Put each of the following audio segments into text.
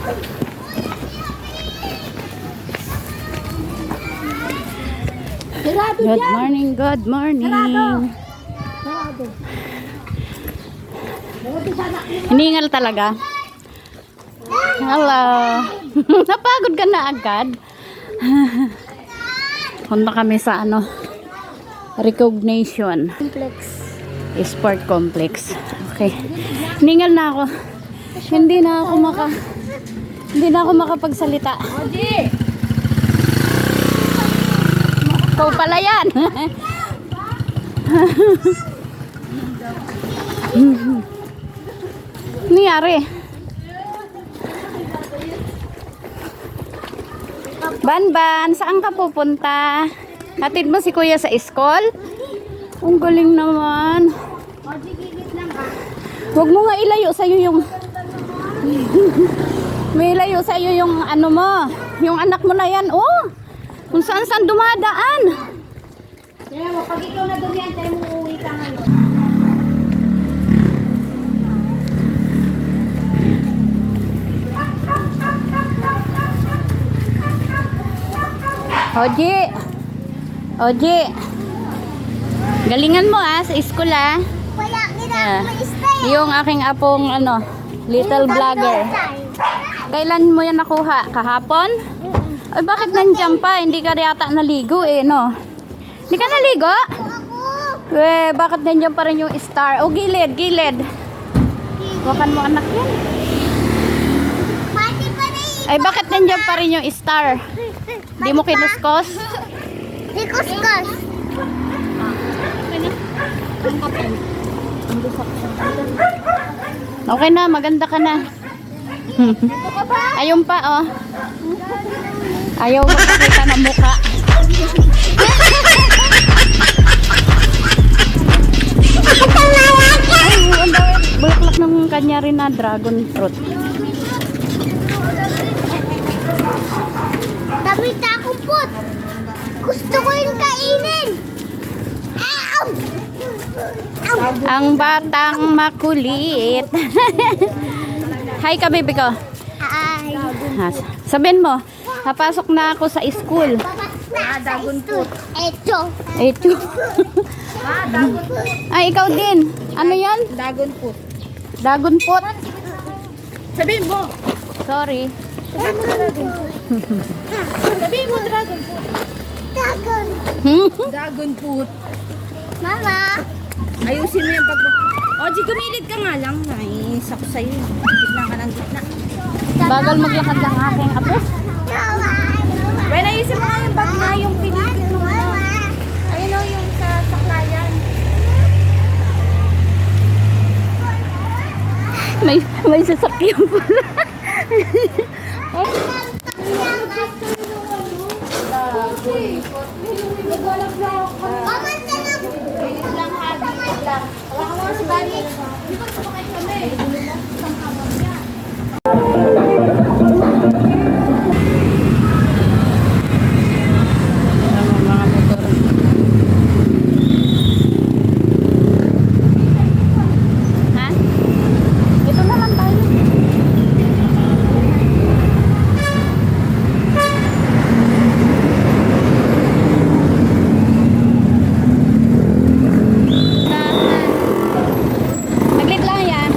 Good morning, good morning. Hiningal talaga. Hello. Napagod ka na agad. Punta kami sa recognition Complex. sport complex. Okay. Hiningal na ako. Hindi na ako makapagsalita. Ikaw pala yan. Nangyari? Banban, saan ka pupunta? Hatid mo si kuya sa school? Ang galing naman. Huwag mo nga ilayo sa'yo yung may ilayo sa'yo yung mo, yung anak mo na yan, oh. Kung saan dumadaan. Kaya mo, pag ikaw na doon yan, tayo mo uuwi ka ngayon. Oji. Oji. Galingan mo sa school Wala, Yeah. stay. Yung aking apong little vlogger. Kailan mo yan nakuha? Kahapon? Ay, bakit nandiyan pa? Hindi ka yata naligo no? Hindi ka naligo? Bakit nandiyan pa rin yung star? O, gilid, gilid. Wakan mo anak yan. Pati pa na Ay, bakit nandiyan pa rin yung star? Di mo kinuskos? Kuskus. Okay na, maganda ka na. Ayun pa, oh. Ayaw magpakita ng mukha. Ay, ang dami. Bulaklak ng kanya rin na dragon fruit. Dami takong put. Gusto ko yung kainin. Ow! Ang batang makulit. Hi ka, baby ko. Ay. Sabihin mo, napasok na ako sa school. Dagon put. Eto. Ito. Ay, ikaw din. Ano yan? Dagon put. Dragon fruit. Sabihin mo. Sorry. Sabihin mo dragon put. Dagon. Dragon fruit. Mama. Ayusin mo yung pag... Oji, gumilid ka nga lang. Nais ako sa'yo. Gitna ka ng gitna. Bagal maglakad ng aking apo. Well, ayusin mo nga yung bag na yung pinigil mo. Ayun o, yung sa saklayan. May sasakyan pala. Ha? Ito na lang tayo. Saglit lang yan.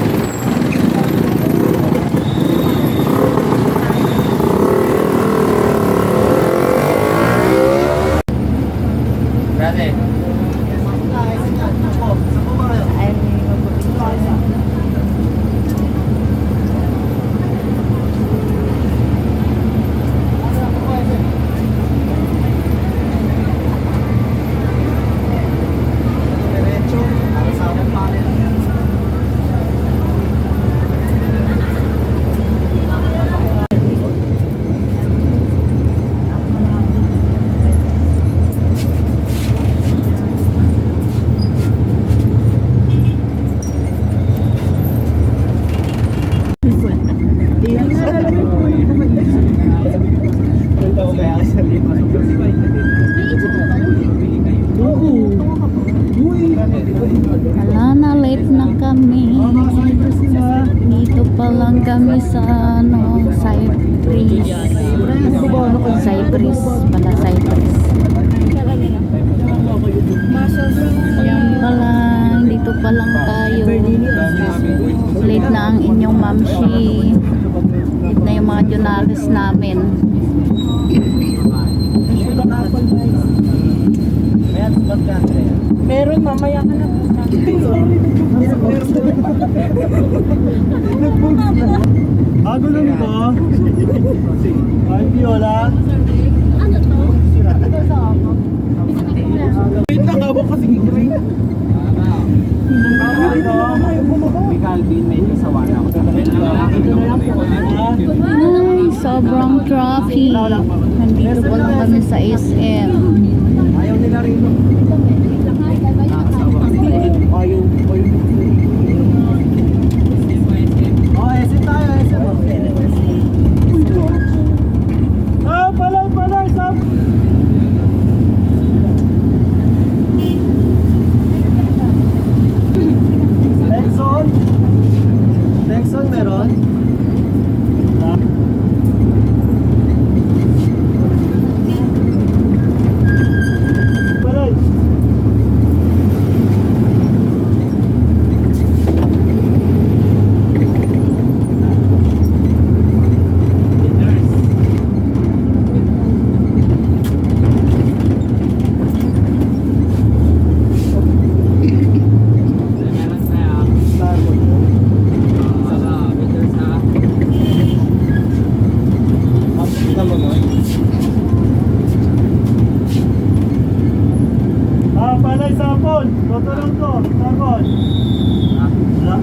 Wala na, late na kami. Dito pa lang kami sa Cypress. Cypress pala, Cypress. Yan pa lang, dito pa lang tayo. Late na ang inyong mamshi. Late na yung mga journalist namin. Meron, mamaya ka na. Bago lang ito. Ay, Viola. Wait lang, hawak kasi kikring. May Calvin, may isawana ako. Ay, sobrang traffic. Nandito pa lang kami sa SM. Ayaw nila rin. Ayaw. Oh, SM tayo, SM. Ah, palay, stop. Nexon meron? Palay. Ah, palay sapon. Tutulong to. Sapon. Wala.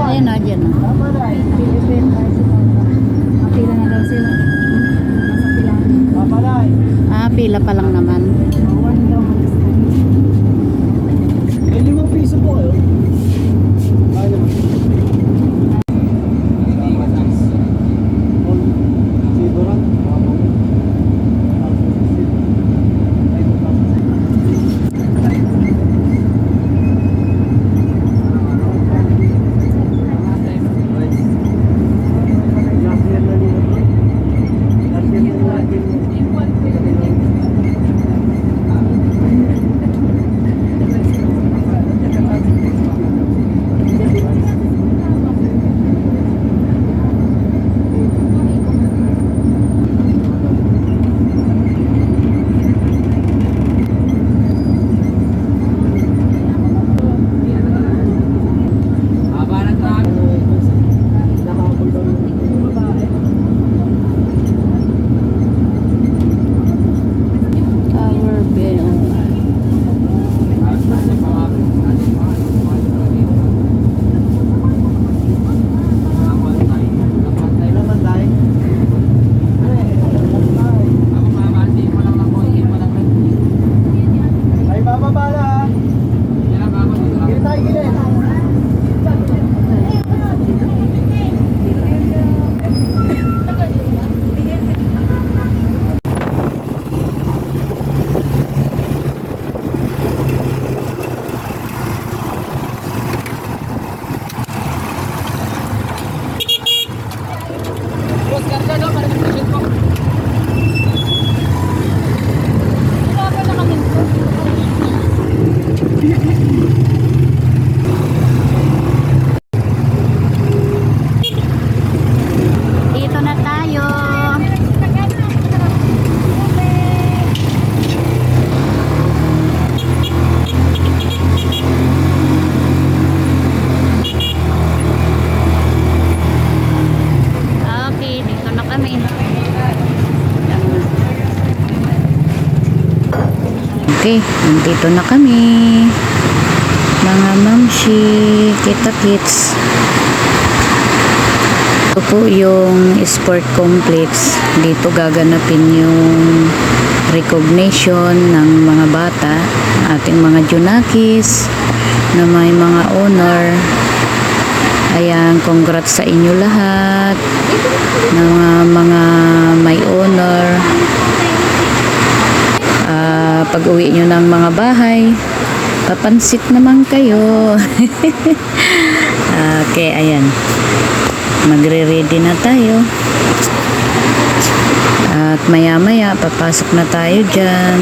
Ayun na, dyan na. Palay. Ah, pila pa lang naman. May 5 piso po kayo. Ay naman. Siburan. Tower Bell. Ay, bababa na ha. Gilid tayo, gilid. Dito na tayo. Okay, dito na kami. Okay, nandito na kami. Mga mamshi, kita-kits. Ito po yung sport complex. Dito gaganapin yung recognition ng mga bata, ating mga junakis na may mga honor. Ayan, congrats sa inyo lahat ng mga may honor. Pag uwi nyo ng mga bahay, Papansit naman kayo. Okay, ayan. Magre-ready na tayo. At maya-maya, papasok na tayo dyan.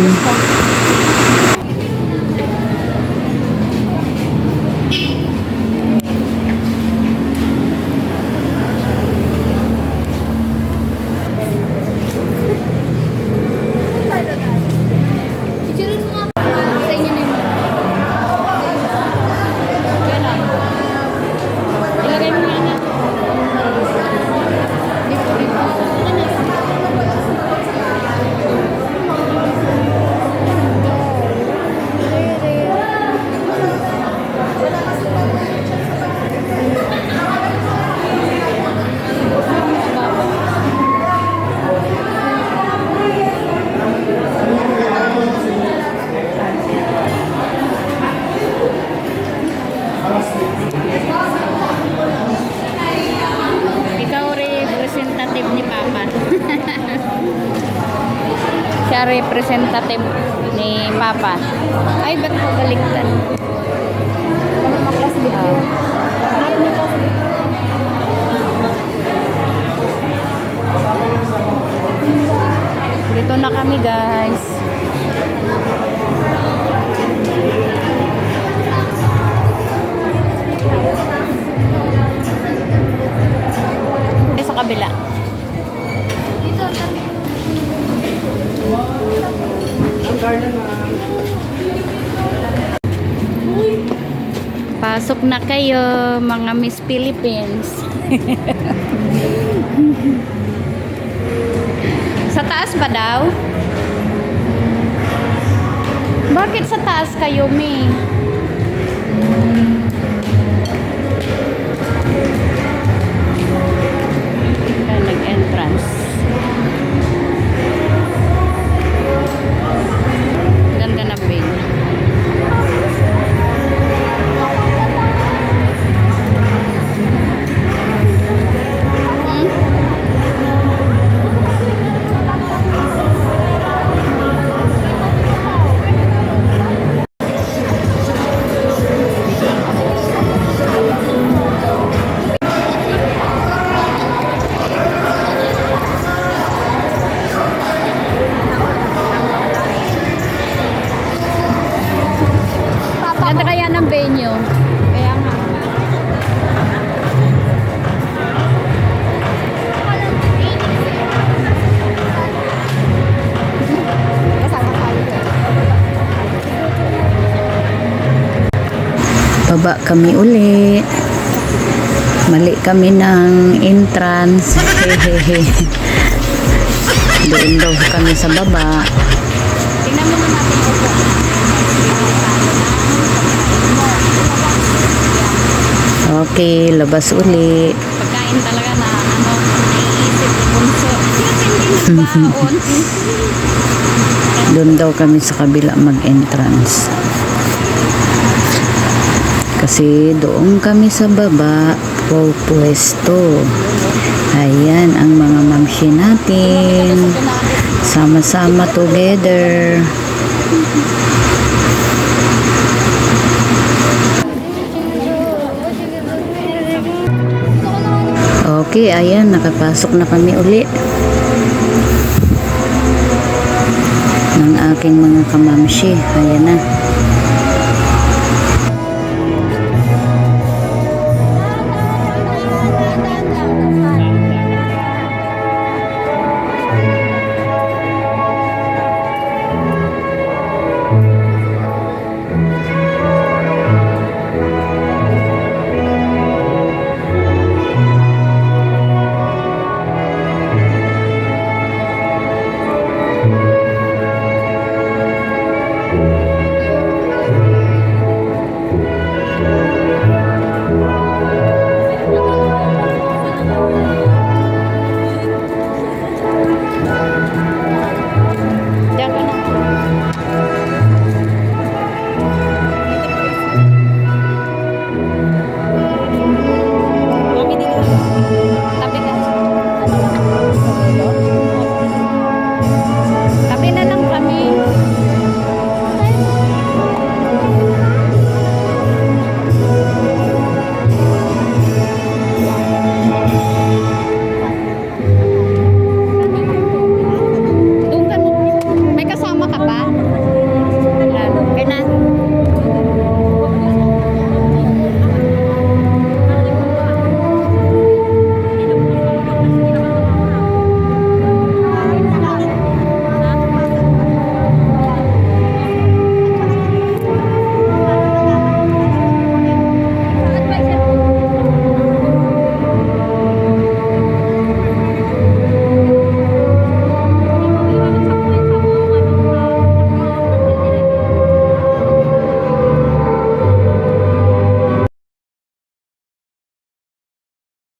Ilagay mo nga na. Ikaw representative ni Papa. Siya representative ni Papa. Ay, ba't ko baliktad? Dito na kami, guys. Sa kabila. Pasok na kayo, mga Miss Philippines. Sa taas ba daw? Bakit sa taas kayo, Mi? Nag-entrance. Ganda na venue. Ganda kaya ng venue. Kaya nga. Kasama tayo. Baba kami uli. Mali kami ng entrance. Hehehe. Doon daw kami sa baba. Tingnan mo naman natin ito. Okay, labas uli. Pagkain talaga na naiisip ni Bunso. Hindi baon. Doon daw kami sa kabila mag-entrance. Kasi doon kami sa baba pwesto. Ayan ang mga mamshi natin. Sama-sama together. Okay, ayan, nakapasok na kami uli ng aking mga kamamshi. Ayan na.